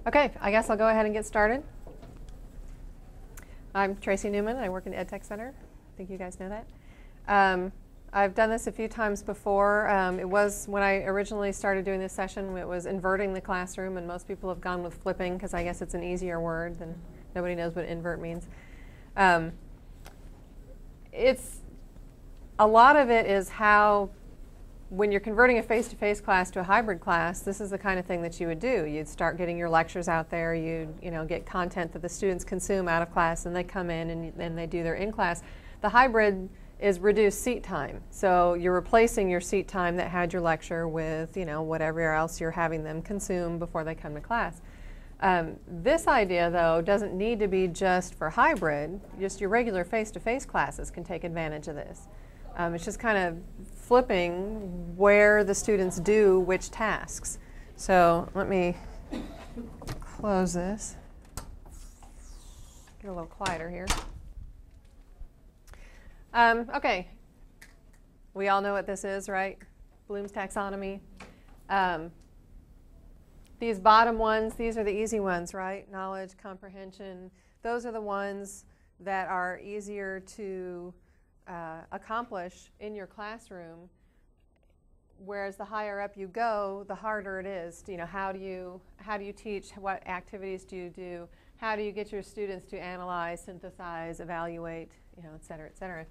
Okay, I guess I'll go ahead and get started. I'm Tracy Newman. I work in the Ed Tech Center. I think you guys know that. I've done this a few times before. It was when I originally started doing this session, it was inverting the classroom, and most people have gone with flipping because I guess it's an easier word than nobody knows what invert means. A lot of it is how, when you're converting a face-to-face class to a hybrid class, this is the kind of thing that you would do. You'd start getting your lectures out there. You'd get content that the students consume out of class, and they come in and they do their in-class. The hybrid is reduced seat time. So you're replacing your seat time that had your lecture with whatever else you're having them consume before they come to class. This idea, though, doesn't need to be just for hybrid. Just your regular face-to-face classes can take advantage of this. It's just kind of flipping where the students do which tasks. So let me close this. Get a little quieter here. Okay. We all know what this is, right? Bloom's taxonomy. These bottom ones, these are the easy ones, right? Knowledge, comprehension. Those are the ones that are easier to accomplish in your classroom, whereas the higher up you go, the harder it is. How do you teach? What activities do you do? How do you get your students to analyze, synthesize, evaluate, et cetera, et cetera?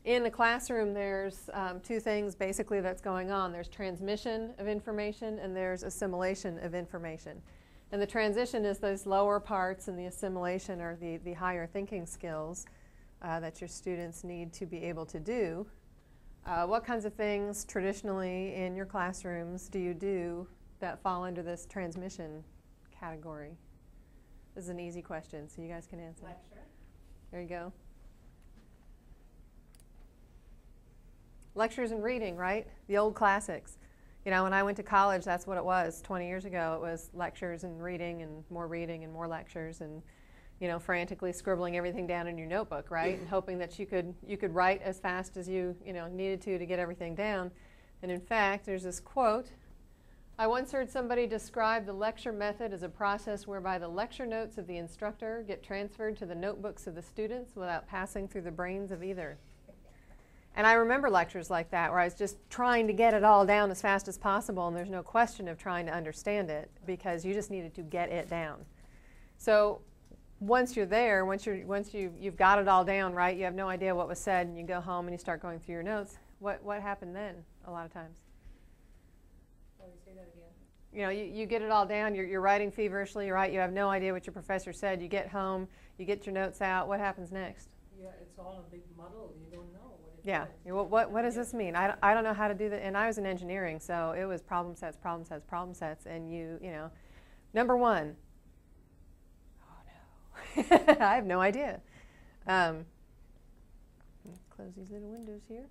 In the classroom, there's two things basically that's going on. There's transmission of information and there's assimilation of information. And the transition is those lower parts, and the assimilation are the higher thinking skills that your students need to be able to do. What kinds of things traditionally in your classrooms do you do that fall under this transmission category? This is an easy question, so you guys can answer. Lecture. There you go. Lectures and reading, right? The old classics. When I went to college, that's what it was. 20 years ago, it was lectures and more lectures, and frantically scribbling everything down in your notebook, right? And hoping that you could write as fast as you needed to get everything down. And in fact, there's this quote. I once heard somebody describe the lecture method as a process whereby the lecture notes of the instructor get transferred to the notebooks of the students without passing through the brains of either. And I remember lectures like that where I was just trying to get it all down as fast as possible, and there's no question of trying to understand it because you just needed to get it down. So once you're there, once you've got it all down, right, you have no idea what was said, and you go home and you start going through your notes. What happened then a lot of times? Let me say that again. You get it all down, you're writing feverishly, right? You have no idea what your professor said. You get home, you get your notes out. What happens next? Yeah, it's all a big muddle. You don't know. Yeah. What does this mean? I don't know how to do that. And I was in engineering, so it was problem sets, and number one. Oh no, I have no idea. Close these little windows here.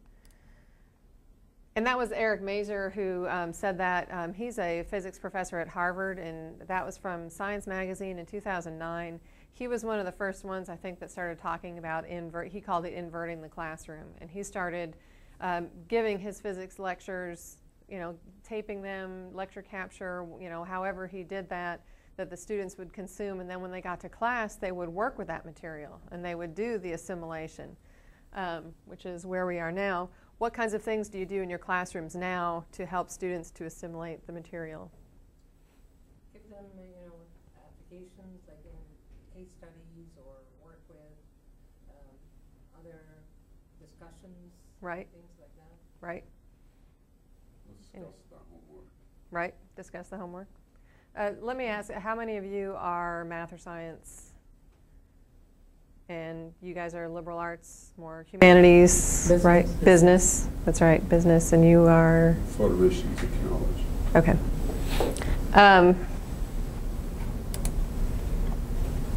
And that was Eric Mazur who said that. He's a physics professor at Harvard, and that was from Science Magazine in 2009. He was one of the first ones, I think, that started talking about he called it inverting the classroom. And he started giving his physics lectures, taping them, lecture capture, however he did that the students would consume. And then when they got to class, they would work with that material, and they would do the assimilation, which is where we are now. What kinds of things do you do in your classrooms now to help students to assimilate the material? Give them, applications like in case studies, or work with other discussions, right? Things like that. Right. Discuss the homework. Right. Discuss the homework. Let me ask: how many of you are math or science? And you guys are liberal arts, more humanities, Business. right? Business. That's right, business. And you are? Federations of college. Okay.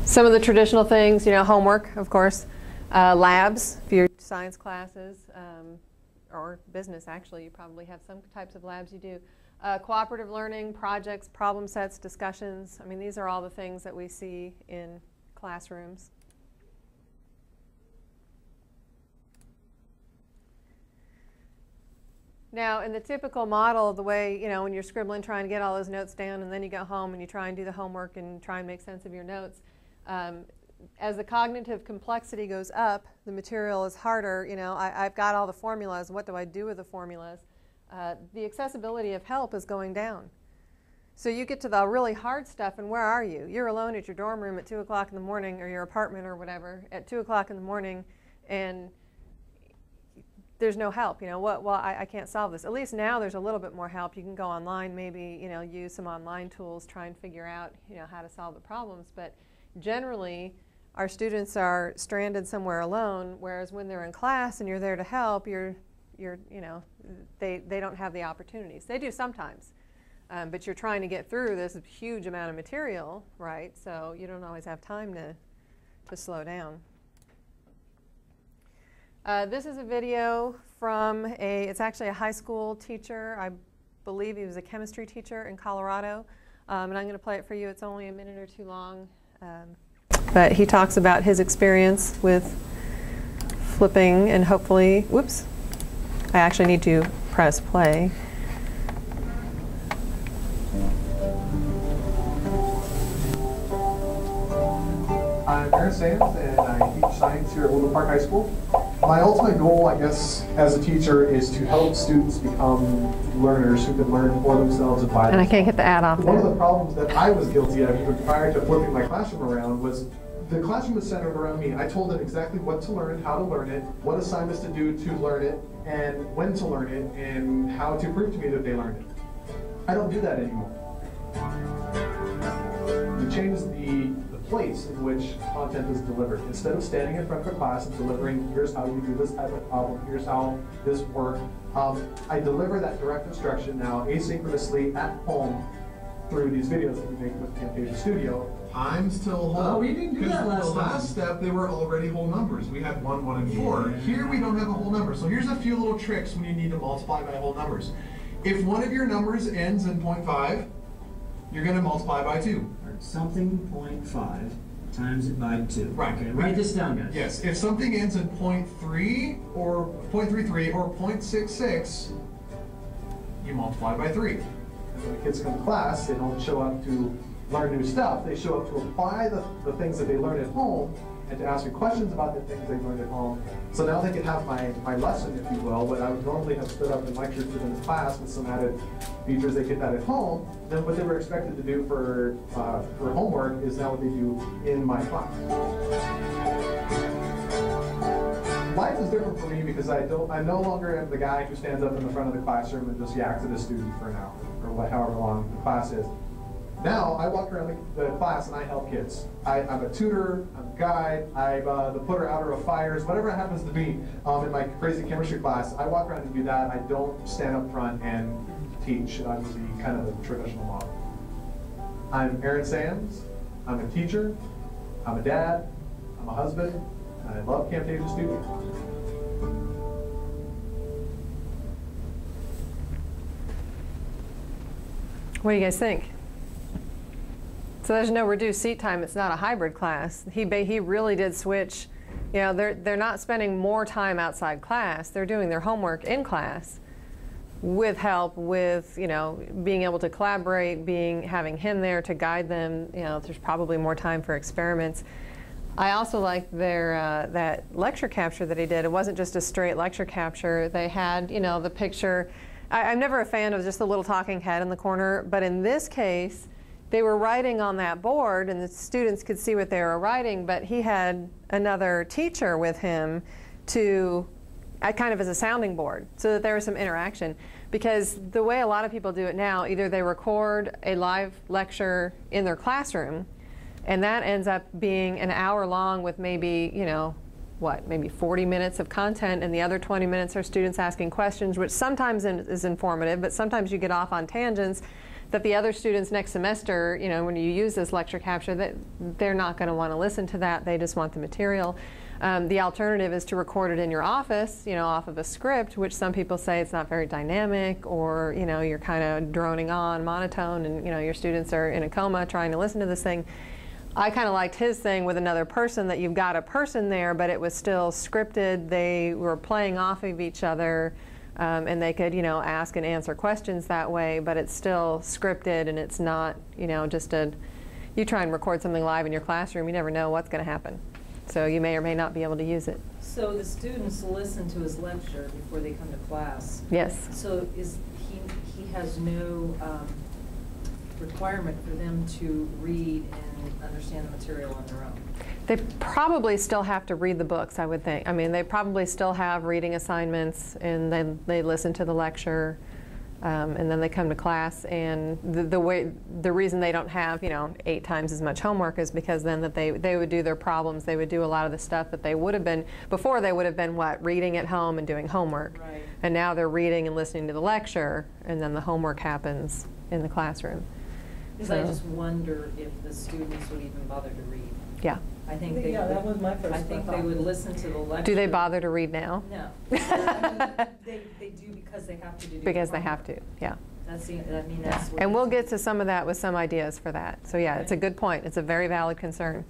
Some of the traditional things, homework, of course, labs for your science classes, or business, actually. You probably have some types of labs you do. Cooperative learning, projects, problem sets, discussions. I mean, these are all the things that we see in classrooms. Now, in the typical model, the way, when you're scribbling, trying to get all those notes down, and then you go home and you try and do the homework and try and make sense of your notes, as the cognitive complexity goes up, the material is harder. I've got all the formulas. What do I do with the formulas? The accessibility of help is going down. So you get to the really hard stuff, and where are you? You're alone at your dorm room at 2 o'clock in the morning, or your apartment or whatever, at 2 o'clock in the morning, and there's no help. Well, I can't solve this. At least now there's a little bit more help. You can go online, maybe, use some online tools, try and figure out, how to solve the problems. But generally, our students are stranded somewhere alone, whereas when they're in class and you're there to help, they don't have the opportunities. They do sometimes, but you're trying to get through this huge amount of material, right? So you don't always have time to slow down. This is a video from it's actually a high school teacher. I believe he was a chemistry teacher in Colorado. And I'm going to play it for you. It's only a minute or two long. But he talks about his experience with flipping and hopefully, whoops, I actually need to press play. I'm Eric Mazur, and I teach science here at Woodland Park High School. My ultimate goal, I guess, as a teacher is to help students become learners who can learn for themselves and by themselves. And I can't get the ad off One there. of the problems that I was guilty of even prior to flipping my classroom around was the classroom was centered around me. I told them exactly what to learn, how to learn it, what assignments to do to learn it, and when to learn it, and how to prove to me that they learned it. I don't do that anymore. We changed the place in which content is delivered. Instead of standing in front of a class and delivering, here's how you do this type of problem, here's how this works, I deliver that direct instruction now asynchronously at home through these videos that we make with Camtasia Studio. I'm still whole. Oh, we didn't do that last the time. last step, they were already whole numbers. We had 1, 1, and 4. Here we don't have a whole number. So here's a few little tricks when you need to multiply by whole numbers. If one of your numbers ends in 0.5, you're going to multiply by 2. Something 0.5 times it by 2. Right. Okay, write this down, guys. Yes. If something ends in 0.3 or 0.33 or 0.66, you multiply by 3. And when the kids come to class, they don't show up to learn new stuff. They show up to apply the things that they learn at home and to ask me questions about the things they learned at home. So now they can have my lesson, if you will, what I would normally have stood up and lectured to them in class with some added features. They get that at home. Then what they were expected to do for homework is now what they do in my class. Life is different for me because I no longer am the guy who stands up in the front of the classroom and just yaks at a student for an hour or however long the class is. Now, I walk around the class and I help kids. I'm a tutor, I'm a guide, I'm the putter-outer of fires, whatever it happens to be in my crazy chemistry class. I walk around and do that. I don't stand up front and teach. I'm the kind of the traditional model. I'm Aaron Sands. I'm a teacher. I'm a dad. I'm a husband. And I love Camtasia Studio. What do you guys think? So there's no reduced seat time. It's not a hybrid class. He really did switch. They're not spending more time outside class. They're doing their homework in class with help, with being able to collaborate, having him there to guide them. There's probably more time for experiments. I also liked their that lecture capture that he did. It wasn't just a straight lecture capture. They had the picture. I'm never a fan of just the little talking head in the corner, but in this case, they were writing on that board and the students could see what they were writing, but he had another teacher with him to kind of as a sounding board so that there was some interaction. Because the way a lot of people do it now, either they record a live lecture in their classroom and that ends up being an hour long with maybe, maybe 40 minutes of content, and the other 20 minutes are students asking questions, which sometimes is informative, but sometimes you get off on tangents that the other students next semester, when you use this lecture capture, that they're not going to want to listen to that. They just want the material. The alternative is to record it in your office, off of a script, which some people say it's not very dynamic, or you're kind of droning on, monotone, and your students are in a coma trying to listen to this thing. I kind of liked his thing with another person, that you've got a person there, but it was still scripted. They were playing off of each other. And they could, you know, ask and answer questions that way, but it's still scripted, and it's not, you know, just you try and record something live in your classroom, you never know what's going to happen. So you may or may not be able to use it. So the students listen to his lecture before they come to class. Yes. So he has no requirement for them to read and understand the material on their own? They probably still have to read the books, I would think. I mean, they probably still have reading assignments, and then they listen to the lecture, and then they come to class. And the reason they don't have, you know, 8 times as much homework is because then that they would do their problems. They would do a lot of the stuff that they would have been before. They would have been what, reading at home and doing homework. Right. And now they're reading and listening to the lecture, and then the homework happens in the classroom. Because I just wonder if the students would even bother to read. Yeah. I think they Yeah, would, that was my first I think thought. they would listen to the lecture. Do they bother to read now? No. I mean, they do because they have to do Because their they have homework. to, yeah. That's the, I mean, that's what. And we'll get to some of that with some ideas for that. So yeah, it's a good point. It's a very valid concern.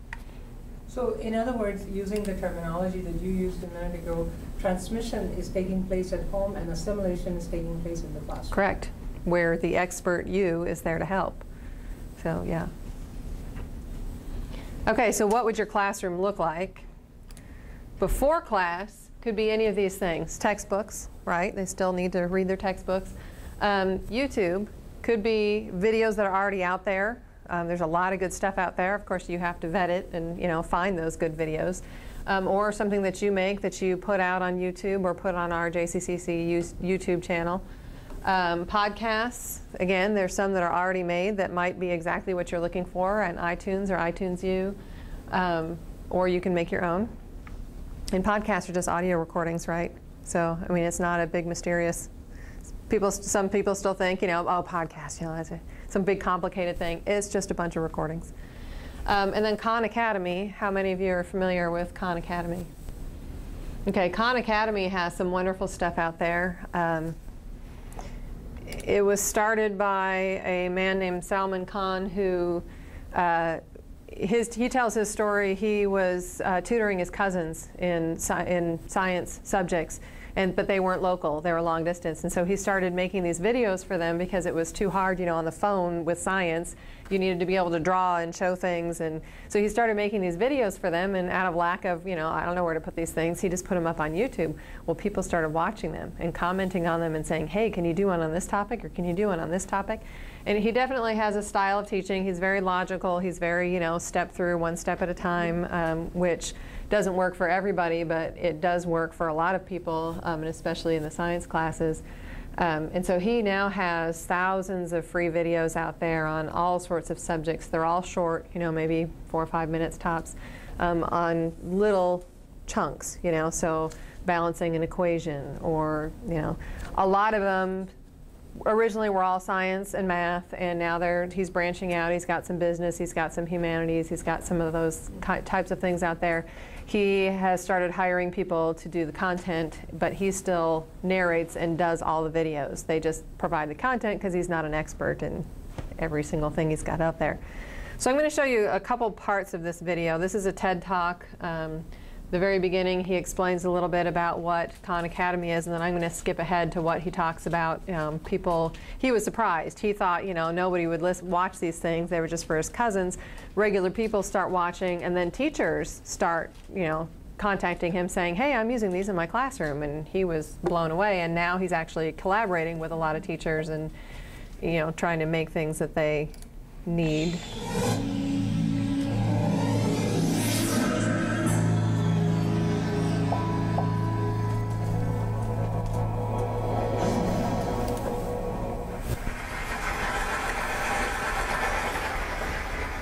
So in other words, using the terminology that you used a minute ago, transmission is taking place at home and assimilation is taking place in the classroom. Correct. Where the expert you is there to help. So yeah. Okay, so what would your classroom look like? Before class could be any of these things. Textbooks, right? They still need to read their textbooks. YouTube could be videos that are already out there. There's a lot of good stuff out there. Of course, you have to vet it and, you know, find those good videos. Or something that you make that you put out on YouTube or put on our JCCC YouTube channel. Podcasts, again, there's some that are already made that might be exactly what you're looking for on iTunes or iTunes U, or you can make your own. And podcasts are just audio recordings, right? So, I mean, it's not a big mysterious, some people still think, you know, oh, podcast, you know, that's some big complicated thing. It's just a bunch of recordings. And then Khan Academy, how many of you are familiar with Khan Academy? Okay, Khan Academy has some wonderful stuff out there. It was started by a man named Salman Khan who, he tells his story. He was tutoring his cousins in science subjects, but they weren't local, they were long distance. And so he started making these videos for them because it was too hard, you know, on the phone with science. You needed to be able to draw and show things. And so he started making these videos for them, and out of lack of, you know, I don't know where to put these things, he just put them up on YouTube. Well, people started watching them and commenting on them and saying, hey, can you do one on this topic, or can you do one on this topic? And he definitely has a style of teaching. He's very logical. He's very, you know, step through, one step at a time, which doesn't work for everybody, but it does work for a lot of people, and especially in the science classes. And so he now has thousands of free videos out there on all sorts of subjects. They're all short, you know, maybe 4 or 5 minutes tops, on little chunks, you know, so balancing an equation, or, you know, a lot of them originally were all science and math, and now he's branching out. He's got some business, he's got some humanities, he's got some of those types of things out there. He has started hiring people to do the content, but he still narrates and does all the videos. They just provide the content because he's not an expert in every single thing he's got out there. So I'm going to show you a couple parts of this video. This is a TED Talk. The very beginning, he explains a little bit about what Khan Academy is, and then I'm going to skip ahead to what he talks about. People, he was surprised. He thought, you know, nobody would watch these things. They were just for his cousins. Regular people start watching, and then teachers start, you know, contacting him saying, hey, I'm using these in my classroom, and he was blown away. And now he's actually collaborating with a lot of teachers and, you know, trying to make things that they need.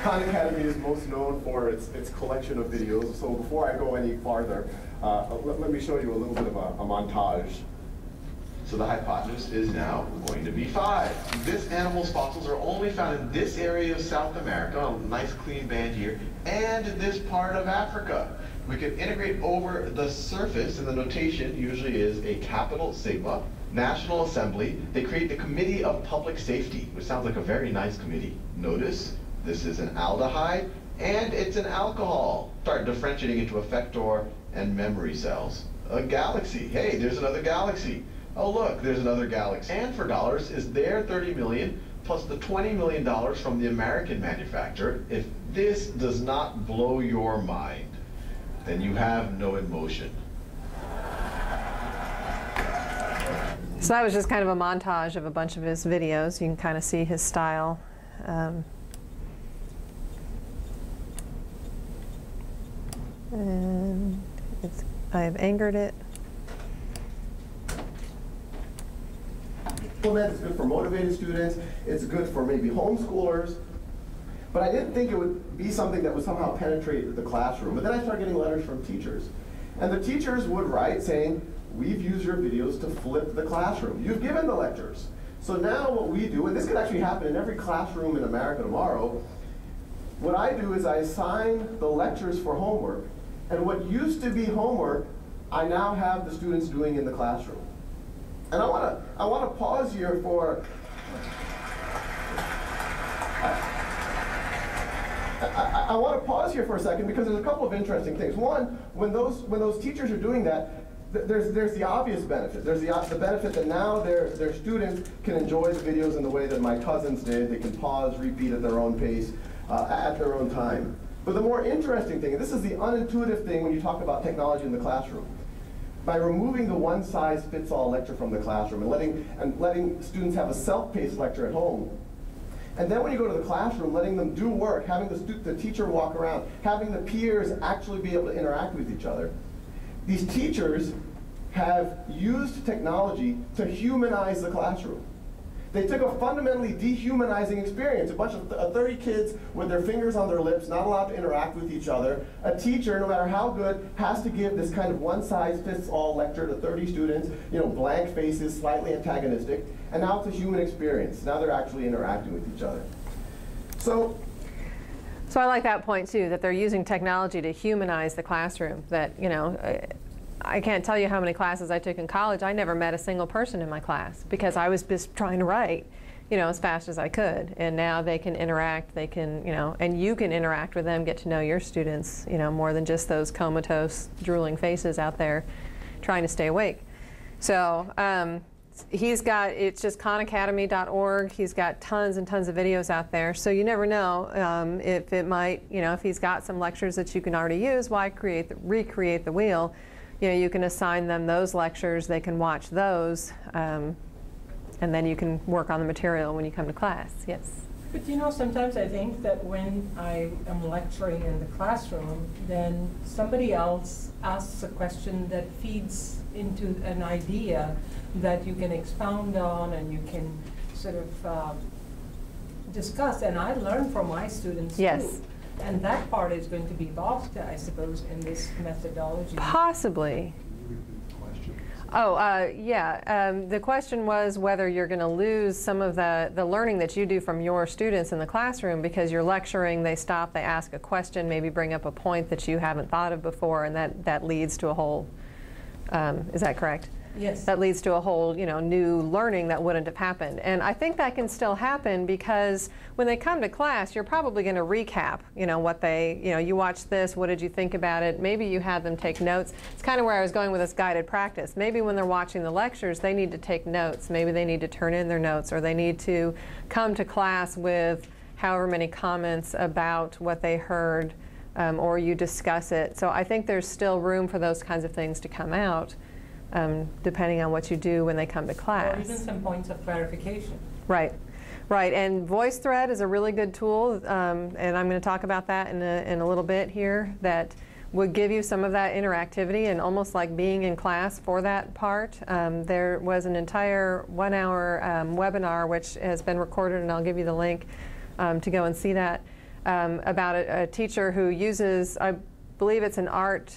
Khan Academy is most known for its collection of videos. So before I go any farther, let me show you a little bit of a montage. So the hypotenuse is now going to be 5. This animal's fossils are only found in this area of South America, a nice clean band here, and this part of Africa. We can integrate over the surface, and the notation usually is a capital sigma. National Assembly, they create the Committee of Public Safety, which sounds like a very nice committee. Notice, this is an aldehyde, and it's an alcohol. Start differentiating into effector and memory cells. A galaxy, hey, there's another galaxy. Oh look, there's another galaxy. And for dollars is their 30 million plus the $20 million from the American manufacturer. If this does not blow your mind, then you have no emotion. So that was just kind of a montage of a bunch of his videos. You can kind of see his style. And I've angered it. It's good for motivated students. It's good for maybe homeschoolers. But I didn't think it would be something that would somehow penetrate the classroom. But then I started getting letters from teachers. And the teachers would write saying, we've used your videos to flip the classroom. You've given the lectures. So now what we do, and this could actually happen in every classroom in America tomorrow, what I do is I assign the lectures for homework. And what used to be homework, I now have the students doing in the classroom. And I want to pause here for I want to pause here for a second because there's a couple of interesting things. One, when those teachers are doing that, there's the obvious benefit. There's the benefit that now their students can enjoy the videos in the way that my cousins did. They can pause, repeat at their own pace, at their own time. But the more interesting thing, and this is the unintuitive thing when you talk about technology in the classroom, by removing the one-size-fits-all lecture from the classroom and letting students have a self-paced lecture at home, and then when you go to the classroom, letting them do work, having the teacher walk around, having the peers actually be able to interact with each other, these teachers have used technology to humanize the classroom. They took a fundamentally dehumanizing experience, a bunch of 30 kids with their fingers on their lips, not allowed to interact with each other. A teacher, no matter how good, has to give this kind of one-size-fits-all lecture to 30 students, blank faces, slightly antagonistic, and now it's a human experience. Now they're actually interacting with each other. So I like that point too, that they're using technology to humanize the classroom. That, I can't tell you how many classes I took in college. I never met a single person in my class because I was just trying to write, as fast as I could. And now they can interact, they can, and you can interact with them, get to know your students, more than just those comatose, drooling faces out there trying to stay awake. So he's got, it's just khanacademy.org. He's got tons and tons of videos out there. So you never know if it might, if he's got some lectures that you can already use, why recreate the wheel? You can assign them those lectures, they can watch those, and then you can work on the material when you come to class. Yes? But sometimes I think that when I am lecturing in the classroom, then somebody else asks a question that feeds into an idea that you can expound on and you can sort of discuss. And I learn from my students too. And that part is going to be lost, I suppose, in this methodology. Possibly. Oh, yeah. The question was whether you're going to lose some of the learning that you do from your students in the classroom because you're lecturing, they stop, they ask a question, maybe bring up a point that you haven't thought of before, and that leads to a whole, is that correct? Yes. That leads to a whole, new learning that wouldn't have happened. And I think that can still happen because when they come to class, you're probably going to recap, what they, you watched this, what did you think about it? Maybe you had them take notes. It's kind of where I was going with this guided practice. Maybe when they're watching the lectures, they need to take notes. Maybe they need to turn in their notes, or they need to come to class with however many comments about what they heard, or you discuss it. So I think there's still room for those kinds of things to come out. Depending on what you do when they come to class. Or even some points of clarification. Right, right. And VoiceThread is a really good tool, and I'm going to talk about that in a little bit here, that would give you some of that interactivity and almost like being in class for that part. There was an entire 1-hour webinar which has been recorded, and I'll give you the link to go and see that, about a teacher who uses, I believe it's an art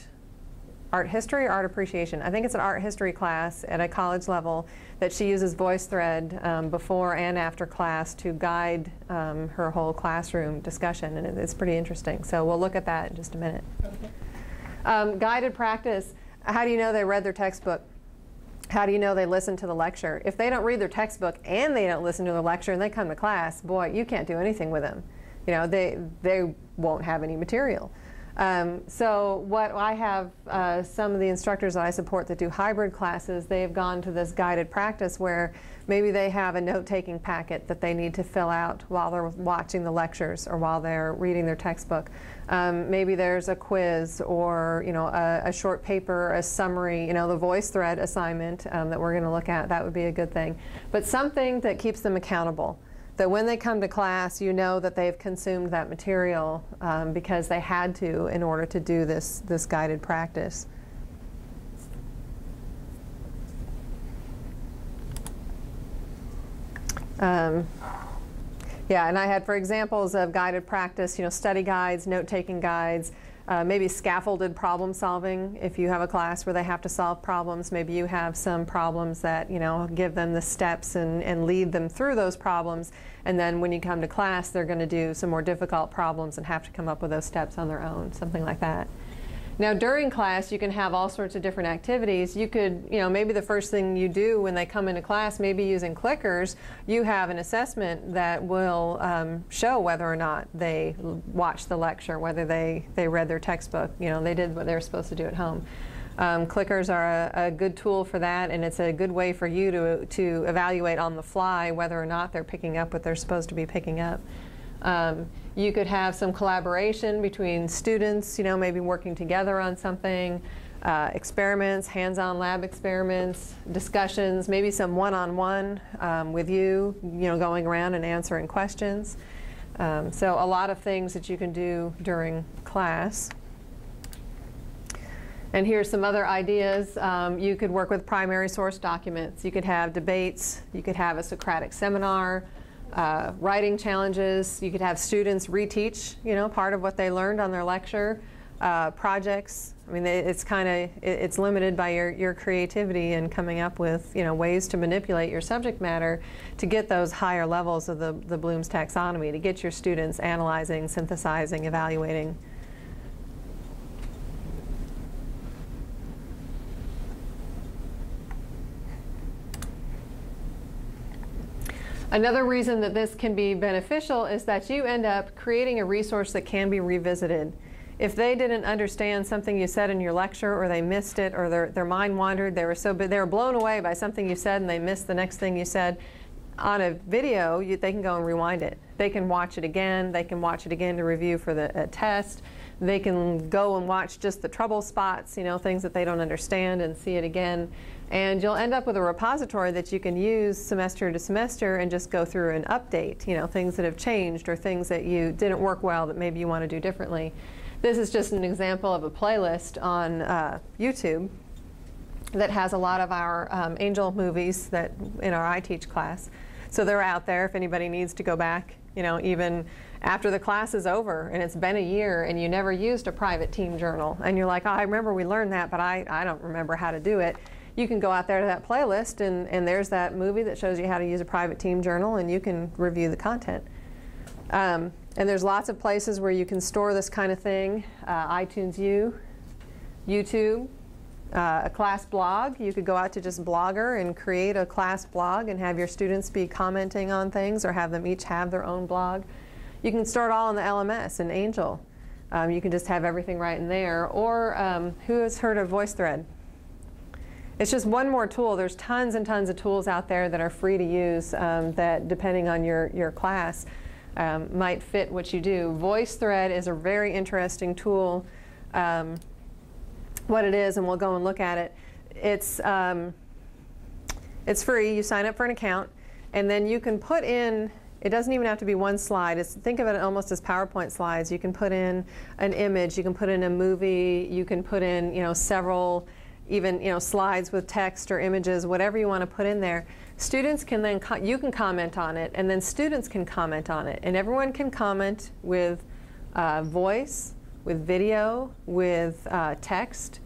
history or art appreciation. I think it's an art history class at a college level that she uses VoiceThread before and after class to guide her whole classroom discussion, and it's pretty interesting. So we'll look at that in just a minute. Okay. Guided practice. How do you know they read their textbook? How do you know they listened to the lecture? If they don't read their textbook and they don't listen to the lecture and they come to class, boy, you can't do anything with them. They won't have any material. So what I have, some of the instructors that I support that do hybrid classes, they've gone to this guided practice where maybe they have a note-taking packet that they need to fill out while they're watching the lectures or while they're reading their textbook. Maybe there's a quiz or a short paper, a summary, the VoiceThread assignment that we're going to look at. That would be a good thing. But something that keeps them accountable. That when they come to class, you know that they've consumed that material because they had to in order to do this guided practice. Yeah, and I had, for examples of guided practice, study guides, note-taking guides, maybe scaffolded problem solving. If you have a class where they have to solve problems, maybe you have some problems that, give them the steps and lead them through those problems. And then when you come to class, they're going to do some more difficult problems and have to come up with those steps on their own, something like that. Now, during class, you can have all sorts of different activities. You could, maybe the first thing you do when they come into class, maybe using clickers, you have an assessment that will show whether or not they watched the lecture, whether they read their textbook, they did what they were supposed to do at home. Clickers are a good tool for that, and it's a good way for you to evaluate on the fly whether or not they're picking up what they're supposed to be picking up. You could have some collaboration between students, maybe working together on something, experiments, hands-on lab experiments, discussions, maybe some one-on-one with you, going around and answering questions. So a lot of things that you can do during class. And here's some other ideas. You could work with primary source documents. You could have debates. You could have a Socratic seminar. Writing challenges. You could have students reteach, part of what they learned on their lecture. Projects. I mean, it's limited by your creativity and coming up with, ways to manipulate your subject matter to get those higher levels of the Bloom's taxonomy, to get your students analyzing, synthesizing, evaluating. Another reason that this can be beneficial is that you end up creating a resource that can be revisited. If they didn't understand something you said in your lecture, or they missed it, or their mind wandered, they were blown away by something you said and they missed the next thing you said, on a video, they can go and rewind it. They can watch it again. They can watch it again to review for the test. They can go and watch just the trouble spots, things that they don't understand, and see it again. And you'll end up with a repository that you can use semester to semester and just go through and update, things that have changed or things that you didn't work well that maybe you want to do differently. This is just an example of a playlist on YouTube that has a lot of our Angel movies that in our I Teach class. So they're out there if anybody needs to go back, even after the class is over and it's been a year and you never used a private team journal. And you're like, oh, I remember we learned that, but I don't remember how to do it. You can go out there to that playlist and there's that movie that shows you how to use a private team journal, and you can review the content. And there's lots of places where you can store this kind of thing. iTunes U, YouTube, a class blog. You could go out to just Blogger and create a class blog and have your students be commenting on things, or have them each have their own blog. You can store it all in the LMS in Angel. You can just have everything right in there. Or who has heard of VoiceThread? It's just one more tool. There's tons and tons of tools out there that are free to use that, depending on your class, might fit what you do. VoiceThread is a very interesting tool. What it is, and we'll go and look at it. It's free. You sign up for an account, and then you can put in, it doesn't even have to be one slide. Think of it almost as PowerPoint slides. You can put in an image. You can put in a movie. You can put in several even slides with text or images, whatever you want to put in there. Students can then, you can comment on it, and then students can comment on it. And everyone can comment with voice, with video, with text.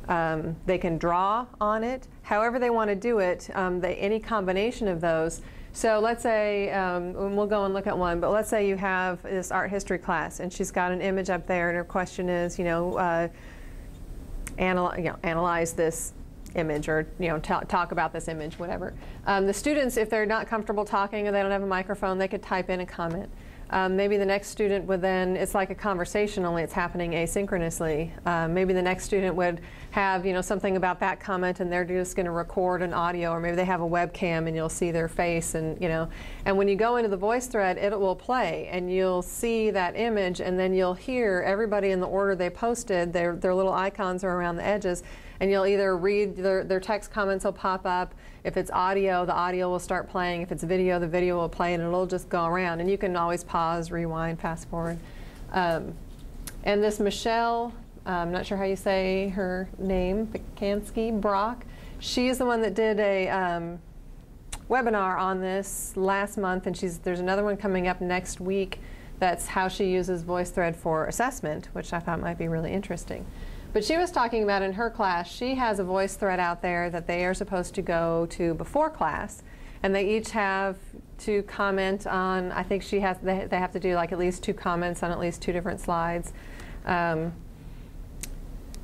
They can draw on it, however they want to do it, any combination of those. So let's say, and we'll go and look at one, but let's say you have this art history class, and she's got an image up there, and her question is, analyze this image, or talk about this image, whatever. The students, if they're not comfortable talking or they don't have a microphone, they could type in a comment. Maybe the next student would then, it's like a conversation, only it's happening asynchronously. Maybe the next student would have, something about that comment, and they're just going to record an audio, or maybe they have a webcam and you'll see their face, and and when you go into the voice thread, it will play, and you'll see that image, and then you'll hear everybody in the order they posted. Their little icons are around the edges, and you'll either read their text comments will pop up. If it's audio, the audio will start playing. If it's video, the video will play, and it'll just go around. And you can always pause, rewind, fast forward. And this Michelle, I'm not sure how you say her name, Bikansky Brock, she's the one that did a webinar on this last month, and there's another one coming up next week that's how she uses VoiceThread for assessment, which I thought might be really interesting. But she was talking about in her class, she has a voice thread out there that they are supposed to go to before class, and they each have to comment on, I think they have to do like at least 2 comments on at least 2 different slides.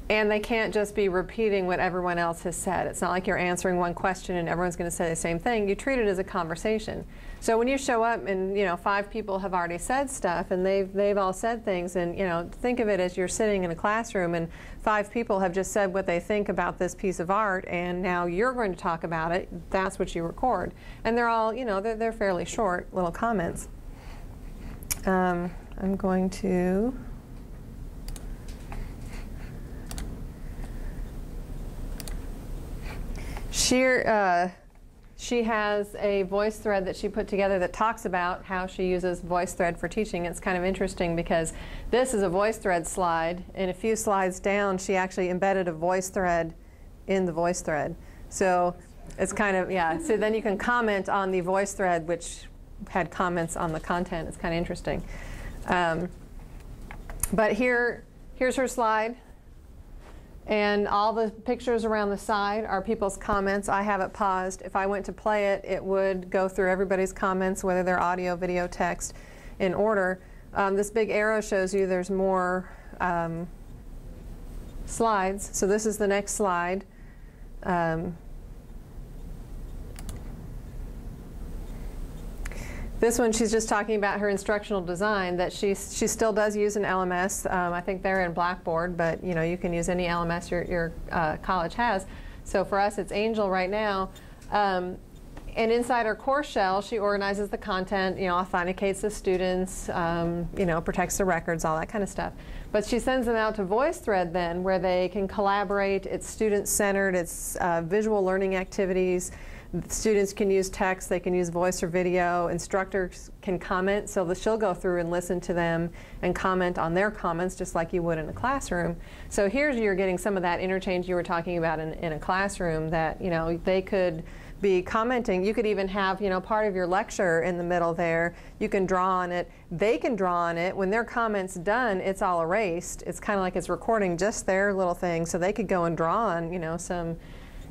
And they can't just be repeating what everyone else has said. It's not like you're answering one question and everyone's going to say the same thing. You treat it as a conversation. So when you show up and 5 people have already said stuff, and they've all said things, and think of it as you're sitting in a classroom and 5 people have just said what they think about this piece of art, and now you're going to talk about it. That's what you record, and they're all they're fairly short little comments. I'm going to. She has a voice thread that she put together that talks about how she uses VoiceThread for teaching. It's kind of interesting because this is a VoiceThread slide, and a few slides down she actually embedded a voice thread in the voice thread. So it's kind of, so then you can comment on the voice thread, which had comments on the content. It's kind of interesting. But here's her slide. And all the pictures around the side are people's comments. I have it paused. If I went to play it, it would go through everybody's comments, whether they're audio, video, text, in order. This big arrow shows you there's more slides. So this is the next slide. This one, she's just talking about her instructional design, that she still does use an LMS. I think they're in Blackboard, but you can use any LMS your college has. So for us, it's Angel right now. And inside her course shell, she organizes the content, authenticates the students, protects the records, all that kind of stuff. But she sends them out to VoiceThread then, where they can collaborate. It's student-centered. It's visual learning activities. Students can use text, they can use voice or video, instructors can comment, so she'll go through and listen to them and comment on their comments just like you would in a classroom. So here you're getting some of that interchange you were talking about in a classroom, that they could be commenting. You could even have part of your lecture in the middle there. You can draw on it. They can draw on it. When their comment's done, it's all erased. It's kind of like it's recording just their little thing, so they could go and draw on some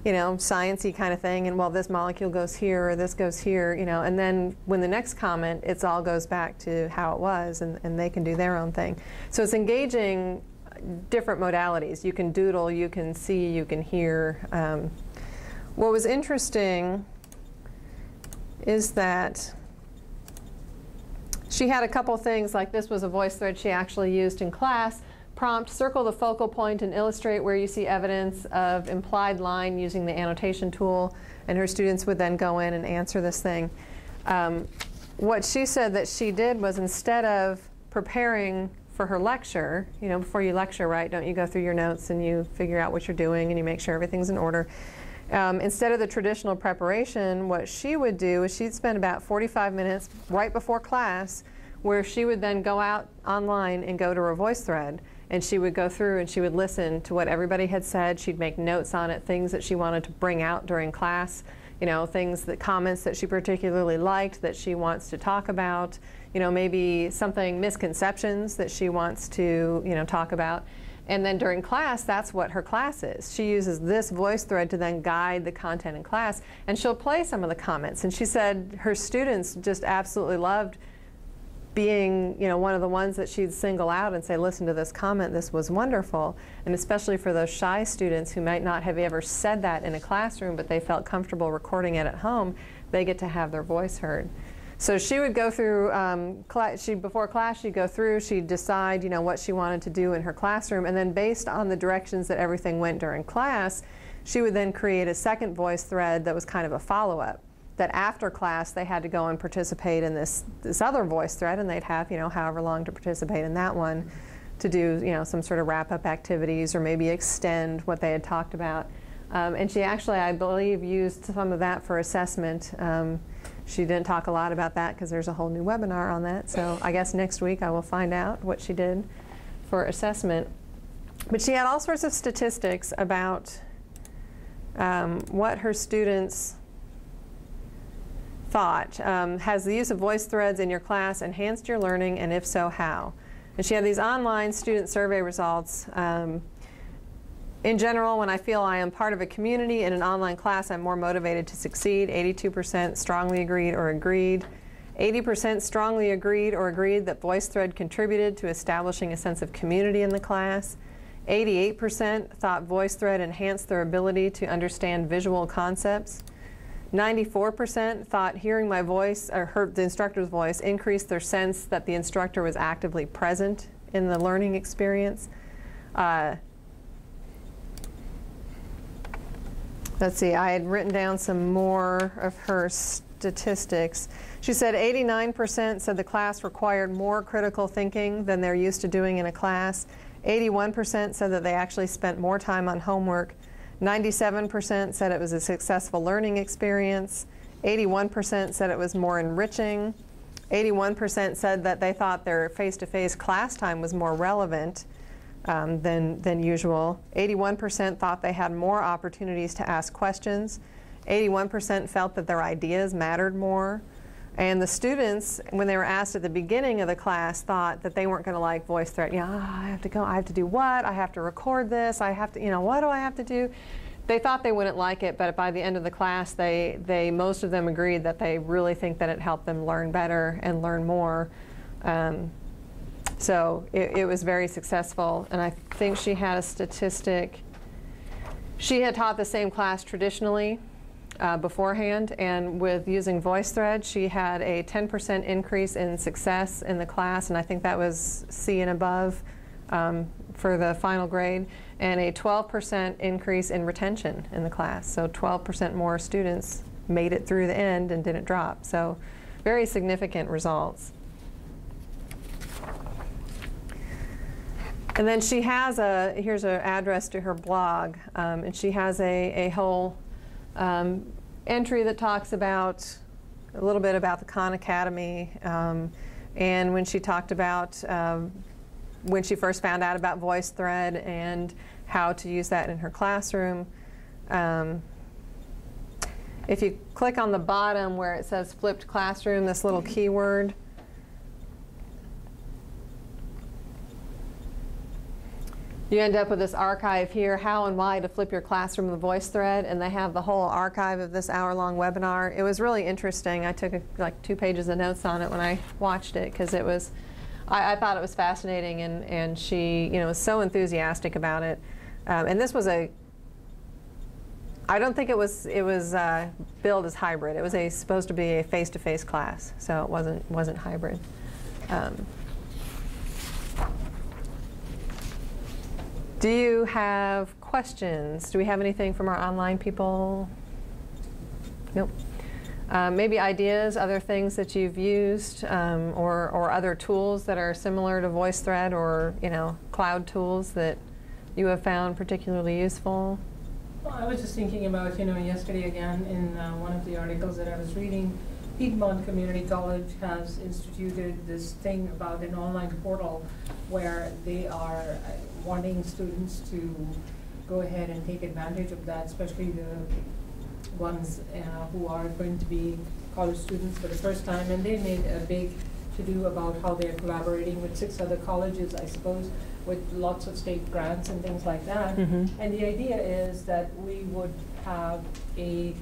sciencey kind of thing, and well, this molecule goes here, or this goes here, and then when the next comment, it all goes back to how it was, and they can do their own thing. So it's engaging different modalities. You can doodle, you can see, you can hear. What was interesting is that she had a couple things, like this was a voice thread she actually used in class. Prompt, circle the focal point and illustrate where you see evidence of implied line using the annotation tool, and her students would then go in and answer this thing. What she said that she did was, instead of preparing for her lecture, before you lecture, right, don't you go through your notes and you figure out what you're doing and you make sure everything's in order. Instead of the traditional preparation, what she would do is she'd spend about 45 minutes right before class, where she would then go out online and go to her VoiceThread. And she would go through and she would listen to what everybody had said. She'd make notes on it, things that she wanted to bring out during class, comments that she particularly liked that she wants to talk about, maybe misconceptions that she wants to, talk about. And then during class, that's what her class is. She uses this voice thread to then guide the content in class, and she'll play some of the comments. And she said her students just absolutely loved being one of the ones that she'd single out and say, listen to this comment, this was wonderful. And especially for those shy students who might not have ever said that in a classroom, but they felt comfortable recording it at home, they get to have their voice heard. So she would go through, before class she'd go through, she'd decide, you know, what she wanted to do in her classroom, and then based on the directions that everything went during class, she would then create a second voice thread that was kind of a follow-up. That after class they had to go and participate in this other voice thread, and they'd have, you know, however long to participate in that one, to do, you know, some sort of wrap-up activities or maybe extend what they had talked about. And she actually, I believe, used some of that for assessment. She didn't talk a lot about that because there's a whole new webinar on that. So I guess next week I will find out what she did for assessment. But she had all sorts of statistics about what her students thought. Has the use of voice threads in your class enhanced your learning, and if so, how? And she had these online student survey results. In general, when I feel I am part of a community in an online class, I'm more motivated to succeed. 82% strongly agreed or agreed. 80% strongly agreed or agreed that VoiceThread contributed to establishing a sense of community in the class. 88% thought VoiceThread enhanced their ability to understand visual concepts. 94% thought hearing my voice, or heard the instructor's voice, increased their sense that the instructor was actively present in the learning experience. Let's see, I had written down some more of her statistics. She said 89% said the class required more critical thinking than they're used to doing in a class. 81% said that they actually spent more time on homework. 97% said it was a successful learning experience. 81% said it was more enriching. 81% said that they thought their face-to-face class time was more relevant than usual. 81% thought they had more opportunities to ask questions. 81% felt that their ideas mattered more. And the students, when they were asked at the beginning of the class, thought that they weren't going to like VoiceThread. You know, I have to go, I have to do what? I have to record this, I have to, you know, what do I have to do? They thought they wouldn't like it, but by the end of the class, most of them agreed that they really think that it helped them learn better and learn more. So it was very successful, and I think she had a statistic. She had taught the same class traditionally beforehand, and with using VoiceThread, she had a 10% increase in success in the class, and I think that was C and above for the final grade, and a 12% increase in retention in the class. So 12% more students made it through the end and didn't drop. So very significant results. And then she has here's an address to her blog, and she has a whole entry that talks about a little bit about the Khan Academy, and when she talked about when she first found out about VoiceThread and how to use that in her classroom. If you click on the bottom where it says flipped classroom, this little keyword, you end up with this archive here, how and why to flip your classroom with VoiceThread, and they have the whole archive of this hour-long webinar. It was really interesting. I took like 2 pages of notes on it when I watched it because it was, I thought it was fascinating, and she, you know, was so enthusiastic about it. And this was I don't think it was billed as hybrid. It was supposed to be a face-to-face class, so it wasn't hybrid. Do you have questions? Do we have anything from our online people? Nope. Maybe ideas, other things that you've used, or other tools that are similar to VoiceThread, or cloud tools that you have found particularly useful? Well, I was just thinking about, yesterday again in one of the articles that I was reading, Piedmont Community College has instituted this thing about an online portal where they are wanting students to go ahead and take advantage of that, especially the ones who are going to be college students for the first time. And they made a big to-do about how they're collaborating with 6 other colleges, I suppose, with lots of state grants and things like that. Mm-hmm. And the idea is that we would have a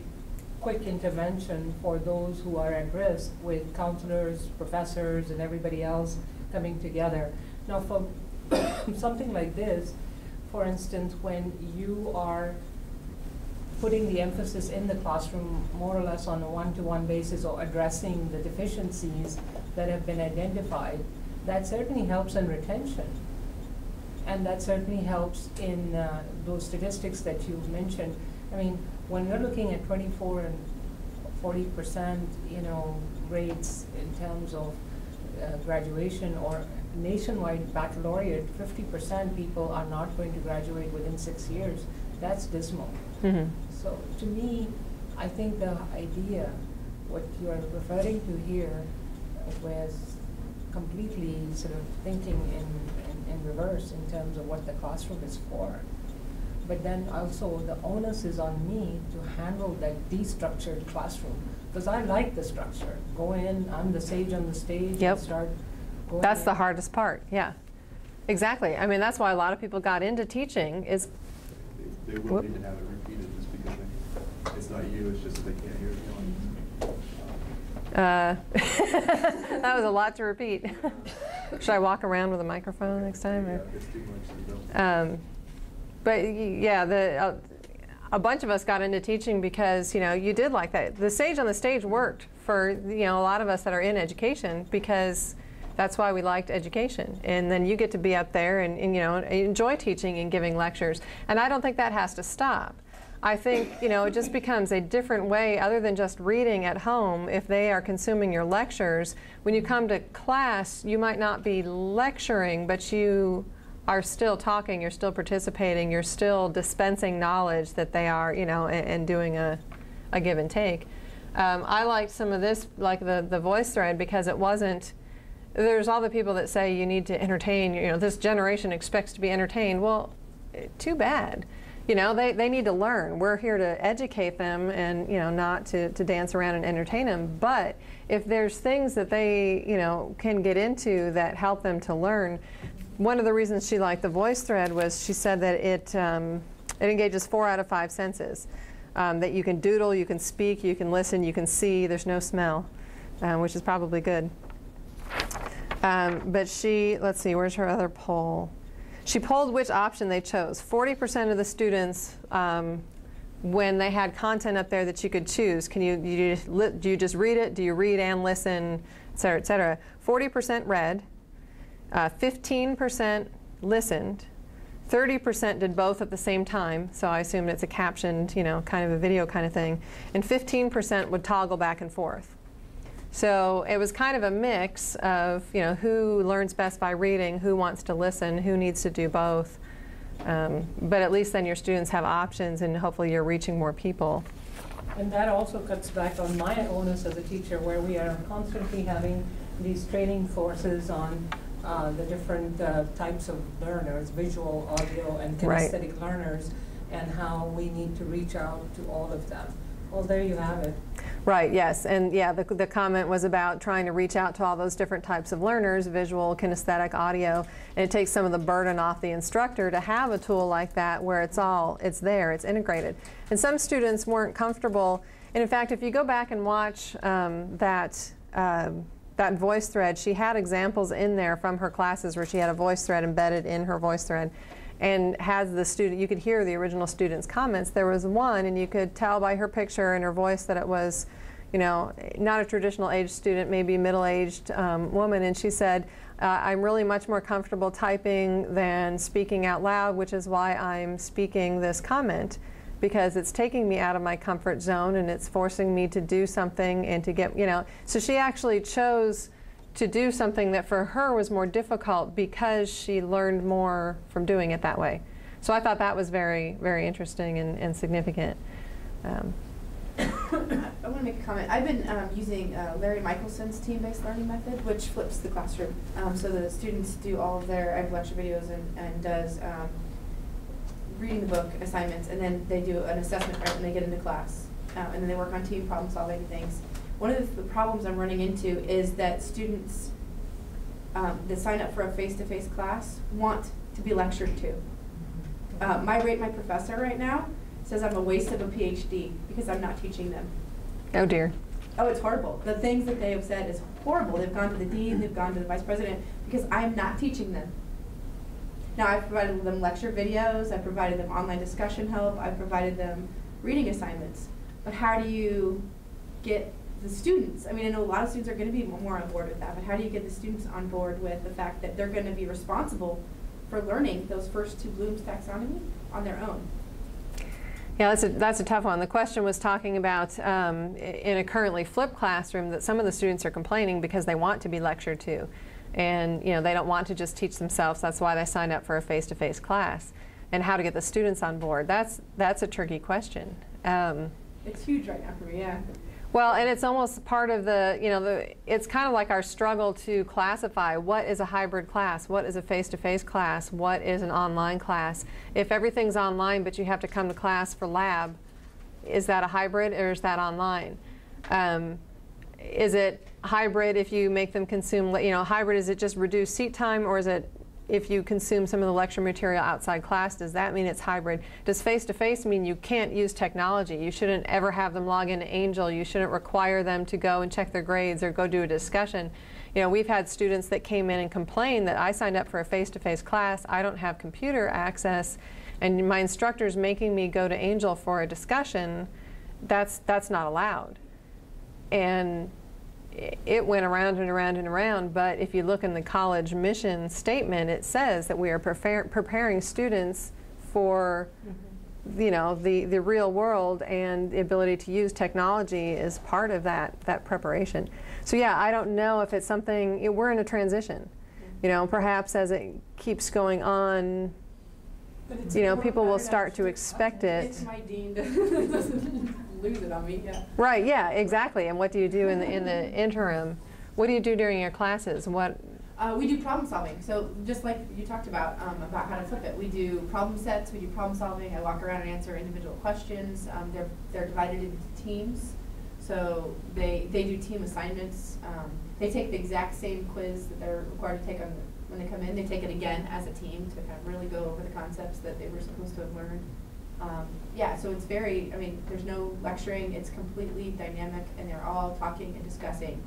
quick intervention for those who are at risk, with counselors, professors, and everybody else coming together. Now, for something like this, for instance, when you are putting the emphasis in the classroom more or less on a one-to-one basis or addressing the deficiencies that have been identified, that certainly helps in retention. And that certainly helps in those statistics that you've mentioned. I mean, when we're looking at 24 and 40%, rates in terms of graduation or nationwide baccalaureate, 50% people are not going to graduate within 6 years. That's dismal. Mm-hmm. So to me, I think the idea, what you are referring to here, was completely sort of thinking in reverse in terms of what the classroom is for. But then also the onus is on me to handle that destructured classroom. Because I like the structure. Go in, I'm the sage on the stage, Yep. and start going That's in. the hardest part, yeah. Exactly. I mean, that's why a lot of people got into teaching is, They Whoop. wouldn't even have it repeated just because it's not you, it's just that they can't hear it. that was a lot to repeat. Should I walk around with a microphone next time? Yeah, Or? it's too much, so don't. But yeah, a bunch of us got into teaching because you did like that. The sage on the stage worked for a lot of us that are in education because that's why we liked education. And then you get to be up there and enjoy teaching and giving lectures. And I don't think that has to stop. I think it just becomes a different way other than just reading at home. If they are consuming your lectures, when you come to class, you might not be lecturing, but you are still talking, you're still participating, you're still dispensing knowledge that they are, and doing a give and take. I liked some of this, like the voice thread, because it wasn't, there's all the people that say you need to entertain, this generation expects to be entertained. Well, too bad. They need to learn. We're here to educate them and, not to dance around and entertain them. But if there's things that they, can get into that help them to learn, one of the reasons she liked the voice thread was she said that it engages 4 out of 5 senses. That you can doodle, you can speak, you can listen, you can see, there's no smell, which is probably good. But let's see, where's her other poll? She polled which option they chose. 40% of the students, when they had content up there that you could choose, do you just read it? Do you read and listen, et cetera, et cetera? 40% read, 15% listened, 30% did both at the same time, so I assume it's a captioned, kind of a video kind of thing, and 15% would toggle back and forth. So it was kind of a mix of, who learns best by reading, who wants to listen, who needs to do both. But at least then your students have options, and hopefully you're reaching more people. And that also cuts back on my onus as a teacher, where we are constantly having these training courses on the different types of learners, visual, audio, and kinesthetic learners, and how we need to reach out to all of them. Well, there you have it. Right, yes, and yeah, the comment was about trying to reach out to all those different types of learners, visual, kinesthetic, audio, and it takes some of the burden off the instructor to have a tool like that where it's there, it's integrated. And some students weren't comfortable, and in fact, if you go back and watch that voice thread, she had examples in there from her classes where she had a voice thread embedded in her voice thread. And has the student, you could hear the original student's comments. There was one, and you could tell by her picture and her voice that it was, not a traditional age student, maybe middle-aged woman. And she said, I'm really much more comfortable typing than speaking out loud, which is why I'm speaking this comment, because it's taking me out of my comfort zone and it's forcing me to do something and to get, So she actually chose to do something that for her was more difficult because she learned more from doing it that way. So I thought that was very, very interesting and significant. I want to make a comment. I've been using Larry Michelson's team-based learning method, which flips the classroom. So the students do all of their lecture videos and does reading the book, assignments, and then they do an assessment right when they get into class. And then they work on team problem-solving things. One of the problems I'm running into is that students that sign up for a face-to-face class want to be lectured to. My professor right now says I'm a waste of a PhD because I'm not teaching them. Oh dear. Oh, it's horrible. The things that they have said is horrible. They've gone to the dean, they've gone to the vice president because I'm not teaching them. Now, I've provided them lecture videos, I've provided them online discussion help, I've provided them reading assignments. But how do you get the students? I mean, I know a lot of students are going to be more on board with that, but how do you get the students on board with the fact that they're going to be responsible for learning those first 2 Bloom's taxonomy on their own? Yeah, that's a tough one. The question was talking about in a currently flipped classroom that some of the students are complaining because they want to be lectured to. And they don't want to just teach themselves. That's why they signed up for a face-to-face class. And how to get the students on board. That's a tricky question. It's huge right now for me, yeah. Well, and it's almost part of it's kind of like our struggle to classify what is a hybrid class, what is a face-to-face class, what is an online class. If everything's online but you have to come to class for lab, is that a hybrid or is that online? Is it hybrid if you make them consume, hybrid, is it just reduced seat time, or is it if you consume some of the lecture material outside class? Does that mean it's hybrid? Does face-to-face mean you can't use technology? You shouldn't ever have them log into Angel. You shouldn't require them to go and check their grades or go do a discussion. We've had students that came in and complained that I signed up for a face-to-face class, I don't have computer access, and my instructor's making me go to Angel for a discussion. That's not allowed. And it went around and around and around, but if you look in the college mission statement, it says that we are preparing students for the real world, and the ability to use technology is part of that preparation. So yeah, I don't know if it's something, we're in a transition. Perhaps as it keeps going on, people will start to expect it. It's my dean doesn't lose it on me, yeah. Right, yeah, exactly. And what do you do in the interim? What do you do during your classes? We do problem solving. So just like you talked about how to flip it, we do problem sets, we do problem solving. I walk around and answer individual questions. They're divided into teams. So they do team assignments. They take the exact same quiz that they're required to take when they come in. They take it again as a team to kind of really go over the concepts that they were supposed to have learned. Yeah, so it's there's no lecturing, it's completely dynamic, and they're all talking and discussing.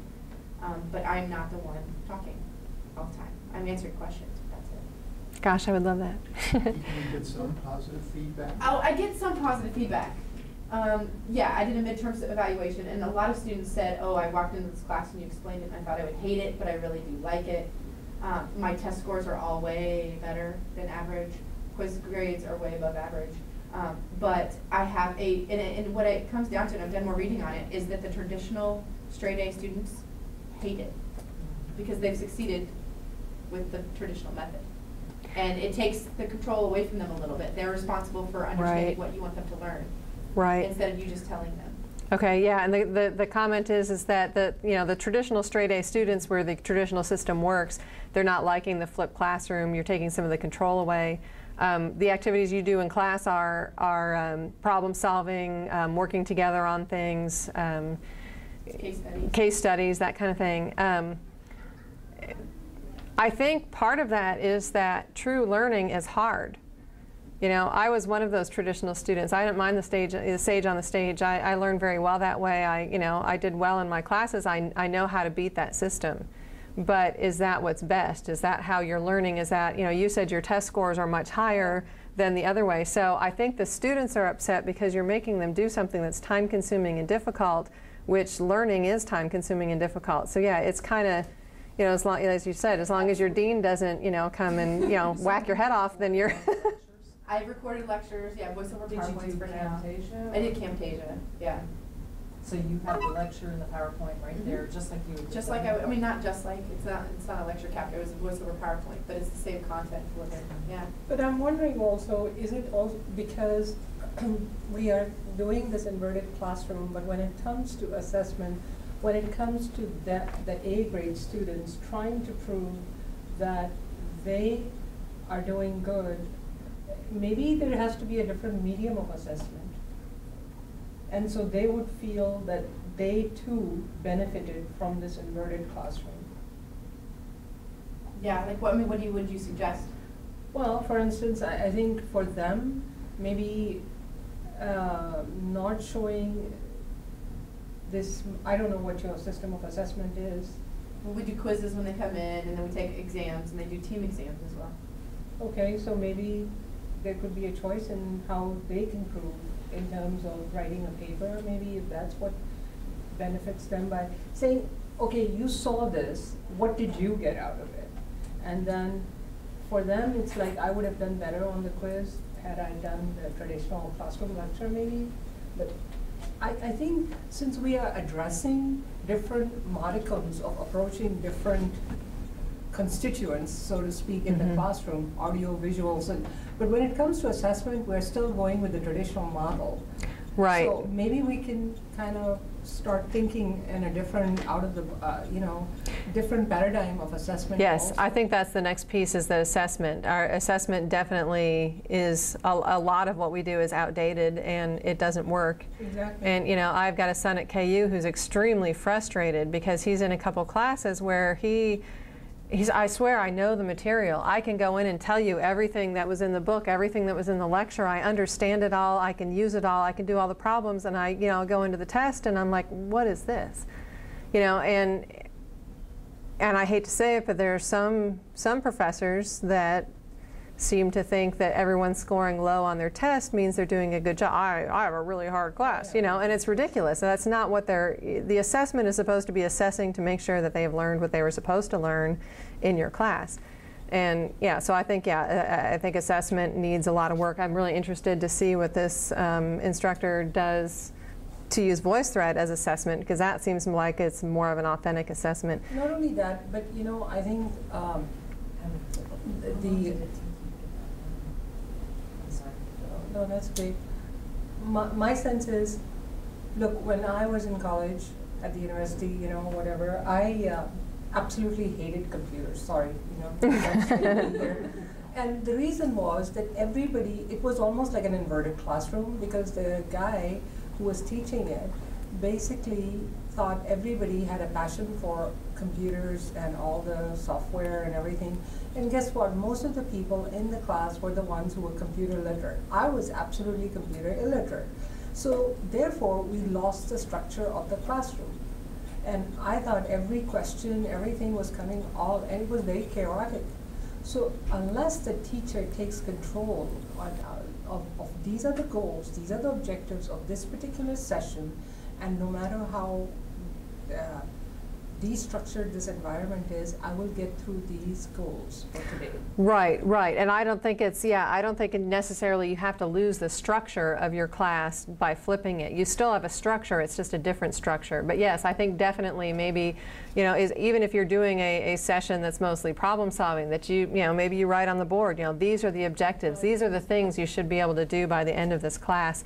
But I'm not the one talking all the time. I'm answering questions, but that's it. Gosh, I would love that. You get some positive feedback? Oh, I get some positive feedback. Yeah, I did a midterm evaluation, and a lot of students said, oh, I walked into this class and you explained it, and I thought I would hate it, but I really do like it. My test scores are all way better than average. Quiz grades are way above average. But I have and what it comes down to, and I've done more reading on it, is that the traditional straight A students hate it because they've succeeded with the traditional method. And it takes the control away from them a little bit. They're responsible for understanding what you want them to learn. Right. Instead of you just telling them. Okay, yeah, and the comment is that the traditional straight A students, where the traditional system works, they're not liking the flipped classroom. You're taking some of the control away. The activities you do in class are problem solving, working together on things, case studies, that kind of thing. I think part of that is that true learning is hard. I was one of those traditional students. I didn't mind the sage on the stage. I learned very well that way. I did well in my classes. I know how to beat that system. But is that what's best? Is that how you're learning? Is that, you said your test scores are much higher than the other way. So I think the students are upset because you're making them do something that's time consuming and difficult, which learning is time consuming and difficult. So yeah, it's kind of, as you said, as long as your dean doesn't, come and, whack your head off, then you're... I've recorded lectures, yeah, voiceover PowerPoints for now. Camtasia? I did Camtasia, yeah. So you have the lecture and the PowerPoint right there, just like you would. Just like not just like, it's not a lecture capture, it was a voiceover PowerPoint, but it's the same content for them, yeah. But I'm wondering also, is it also because we are doing this inverted classroom, but when it comes to assessment, when it comes to the A grade students trying to prove that they are doing good, maybe there has to be a different medium of assessment. And so they would feel that they too benefited from this inverted classroom. Yeah, like what would you suggest? Well, for instance, I think for them, maybe not showing this, I don't know what your system of assessment is. Well, we do quizzes when they come in, and then we take exams, and they do team exams as well. Okay, so maybe there could be a choice in how they can prove. in terms of writing a paper, maybe if that's what benefits them by saying, okay, you saw this, what did you get out of it? And then for them, it's like I would have done better on the quiz had I done the traditional classroom lecture maybe. But I think since we are addressing different modicums of approaching different constituents, so to speak, in the classroom, audio, visuals, but when it comes to assessment, we're still going with the traditional model. Right. So maybe we can kind of start thinking in a different, out of the, different paradigm of assessment. Yes, also. I think that's the next piece is the assessment. Our assessment definitely is, a lot of what we do is outdated and it doesn't work. Exactly. And I've got a son at KU who's extremely frustrated because he's in a couple classes where I swear I know the material. I can go in and tell you everything that was in the book, everything that was in the lecture. I understand it all. I can use it all. I can do all the problems. And I go into the test and I'm like, what is this? And I hate to say it, but there are some professors that seem to think that everyone scoring low on their test means they're doing a good job. I have a really hard class, and it's ridiculous. And that's not what the assessment is supposed to be assessing to make sure that they have learned what they were supposed to learn in your class. And so I think, I think assessment needs a lot of work. I'm really interested to see what this instructor does to use VoiceThread as assessment, because that seems like it's more of an authentic assessment. Not only that, but I think no, that's great. My sense is, look, when I was in college at the university, whatever, I absolutely hated computers. Sorry, And the reason was that it was almost like an inverted classroom, because the guy who was teaching it basically thought everybody had a passion for computers and all the software and everything. And guess what? Most of the people in the class were the ones who were computer literate. I was absolutely computer illiterate. So therefore, we lost the structure of the classroom. And I thought every question, everything was coming and it was very chaotic. So unless the teacher takes control of these are the goals, these are the objectives of this particular session, and no matter how destructured this environment is, I will get through these goals for today. Right. And I don't think I don't think necessarily you have to lose the structure of your class by flipping it. You still have a structure, it's just a different structure. But yes, I think definitely maybe, even if you're doing a session that's mostly problem solving, that maybe you write on the board, these are the objectives, these are the things you should be able to do by the end of this class.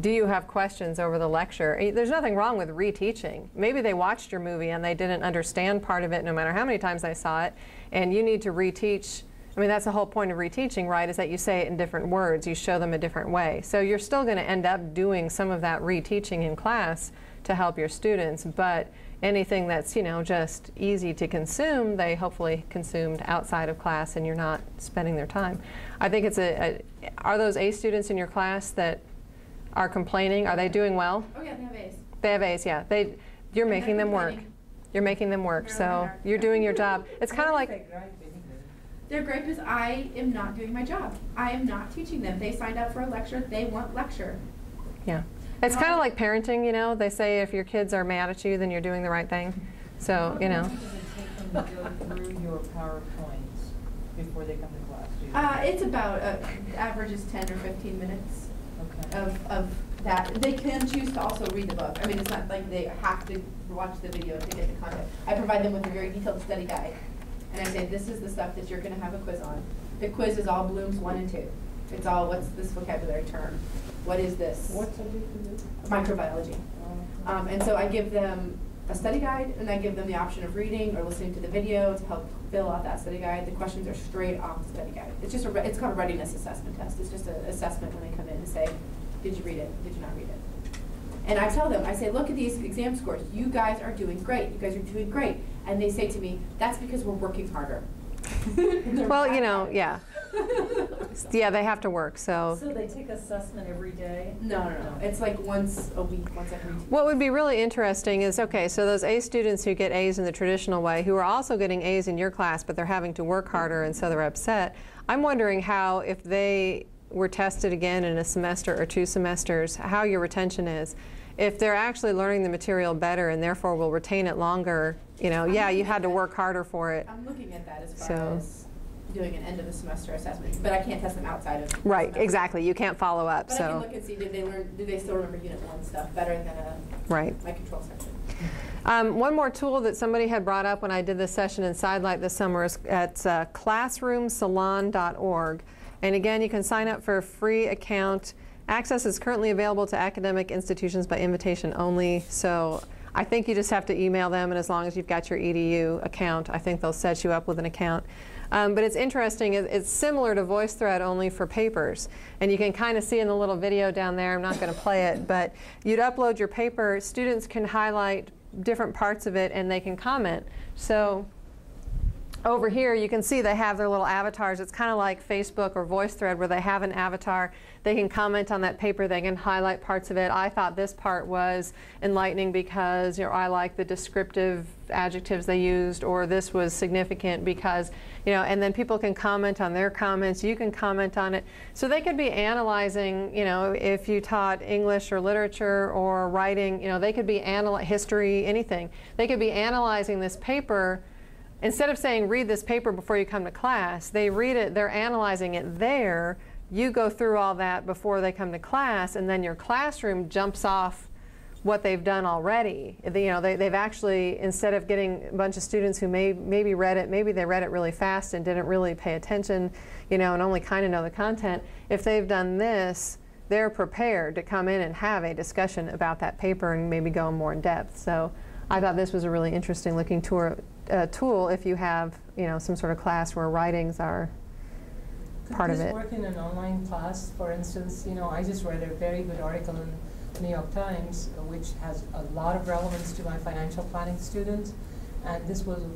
Do you have questions over the lecture? There's nothing wrong with reteaching. Maybe they watched your movie and they didn't understand part of it no matter how many times they saw it, and you need to reteach. I mean, that's the whole point of reteaching, right, is that you say it in different words. You show them a different way. So you're still going to end up doing some of that reteaching in class to help your students, but anything that's, just easy to consume, they hopefully consumed outside of class and you're not spending their time. I think it's are those A students in your class that are complaining? Are they doing well? Oh yeah, they have A's. They have A's, yeah. You're making them work. You're making them work, so you're doing your job. It's kind of like... Their gripe is I am not doing my job. I am not teaching them. They signed up for a lecture. They want lecture. Yeah. It's kind of like parenting, They say if your kids are mad at you, then you're doing the right thing. So, How long does it take them to go through your PowerPoints before they come to class? It's about, average is 10 or 15 minutes. Okay. Of that. They can choose to also read the book. I mean, it's not like they have to watch the video to get the content. I provide them with a very detailed study guide. And I say, this is the stuff that you're going to have a quiz on. The quiz is all Bloom's 1 and 2. It's all, what's this vocabulary term? What is this? What subject is it? Microbiology. And so I give them a study guide, and I give them the option of reading or listening to the video to help fill out that study guide. The questions are straight off the study guide. It's just it's called a readiness assessment test. It's just an assessment when they come in and say, did you read it? Did you not read it? And I tell them, I say, look at these exam scores. You guys are doing great. You guys are doing great. And they say to me, that's because we're working harder. Well, yeah. Yeah, they have to work, so. So they take assessment every day? No. It's like once a week, once every 2 weeks. What would be really interesting is, okay, so those A students who get A's in the traditional way, who are also getting A's in your class, but they're having to work harder and so they're upset, I'm wondering how, if they were tested again in a semester or 2 semesters, how your retention is. If they're actually learning the material better and therefore will retain it longer, you know, yeah, you had to work harder for it. I'm looking at that as far So- as doing an end of the semester assessment, but I can't test them outside of the Right, semester. exactly. You can't follow up. But I So can look and see, did they still remember Unit 1 stuff better than right. my control section? One more tool that somebody had brought up when I did this session in Sidelight this summer is at classroomsalon.org. And again, you can sign up for a free account. Access is currently available to academic institutions by invitation only. So I think you just have to email them, and as long as you've got your EDU account, I think they'll set you up with an account. But it's interesting, it's similar to VoiceThread only for papers. And you can kind of see in the little video down there, I'm not going to play it, but you'd upload your paper, students can highlight different parts of it and they can comment. So over here you can see they have their little avatars. It's kind of like Facebook or VoiceThread where they have an avatar. They can comment on that paper, they can highlight parts of it. I thought this part was enlightening because, you know, I like the descriptive adjectives they used, or this was significant because, you know, and then people can comment on their comments, you can comment on it. So they could be analyzing, you know, if you taught English or literature or writing, you know, they could be history, anything. They could be analyzing this paper. Instead of saying, read this paper before you come to class, they read it, they're analyzing it there. You go through all that before they come to class, and then your classroom jumps off what they've done already. You know, they've actually, instead of getting a bunch of students who maybe read it, maybe they read it really fast and didn't really pay attention, you know, and only kind of know the content, if they've done this, they're prepared to come in and have a discussion about that paper and maybe go more in depth. So I thought this was a really interesting looking tool if you have, you know, some sort of class where writings are part of it. Could this work in an online class? For instance, you know, I just read a very good article in New York Times, which has a lot of relevance to my financial planning students, and this was a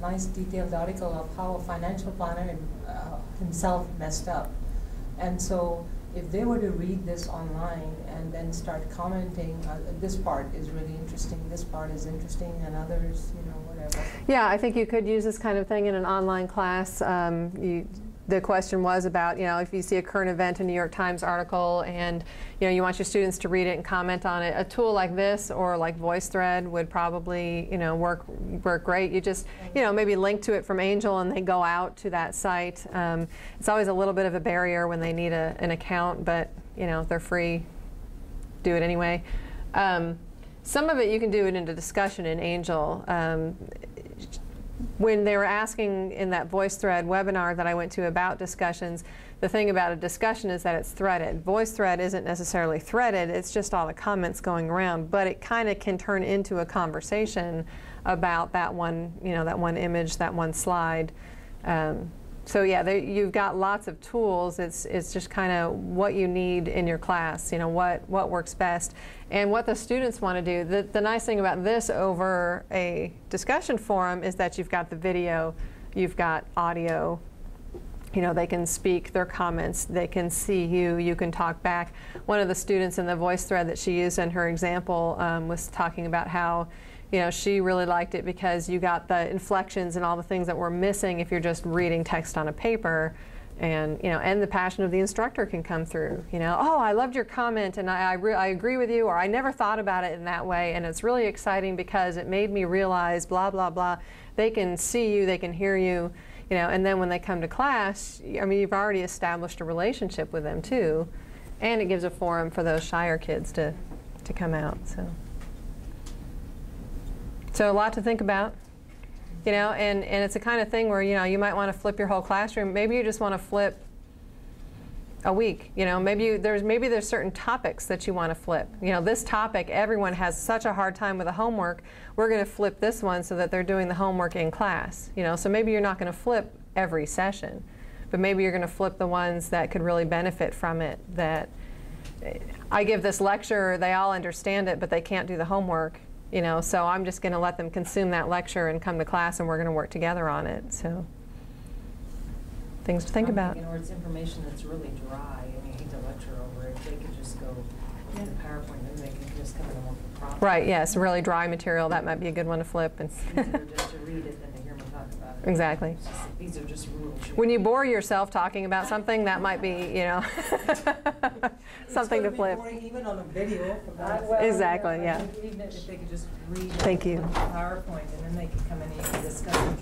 nice detailed article of how a financial planner himself messed up. And so if they were to read this online and then start commenting, this part is really interesting, this part is interesting, and others, you know, whatever. Yeah, I think you could use this kind of thing in an online class. The question was about, you know, if you see a current event in a New York Times article and, you know, you want your students to read it and comment on it, a tool like this or like VoiceThread would probably, you know, work great. You just, you know, maybe link to it from Angel and they go out to that site. It's always a little bit of a barrier when they need an account, but, you know, if they're free, do it anyway. Some of it you can do it into discussion in Angel. When they were asking in that VoiceThread webinar that I went to about discussions, the thing about a discussion is that it's threaded. VoiceThread isn't necessarily threaded, it's just all the comments going around, but it kind of can turn into a conversation about that one, you know, that one image, that one slide. So yeah, you've got lots of tools. It's just kind of what you need in your class, you know, what works best and what the students want to do. The nice thing about this over a discussion forum is that you've got the video, you've got audio, you know, they can speak their comments, they can see you, you can talk back. One of the students in the VoiceThread that she used in her example was talking about how, you know, she really liked it because you got the inflections and all the things that were missing if you're just reading text on a paper, and, you know, and the passion of the instructor can come through. You know, oh, I loved your comment and I agree with you, or I never thought about it in that way, and it's really exciting because it made me realize blah, blah, blah. They can see you, they can hear you, you know, and then when they come to class, I mean, you've already established a relationship with them too, and it gives a forum for those shyer kids to come out. So a lot to think about, you know, and it's the kind of thing where, you know, you might want to flip your whole classroom. Maybe you just want to flip a week, you know, maybe there's certain topics that you want to flip. You know, this topic, everyone has such a hard time with the homework. We're going to flip this one so that they're doing the homework in class, you know. So maybe you're not going to flip every session, but maybe you're going to flip the ones that could really benefit from it. That I give this lecture, they all understand it, but they can't do the homework. You know, so I'm just going to let them consume that lecture and come to class, and we're going to work together on it. So, things to think about. Or it's information that's really dry, and you hate to lecture over it. They could just go to the PowerPoint, and they can just come in and look at the problem. Right. Yes. Really dry material. That might be a good one to flip. And it's easier just to read it than to hear me talk about it. Exactly. It's just- These are just rules. When you bore yourself talking about something, that might be, you know, something to It's flip. gonna be boring even on a video. for God's Well, sake. Exactly, I yeah. think even if they could just read Thank you. PowerPoint, and then they could come in and discuss it.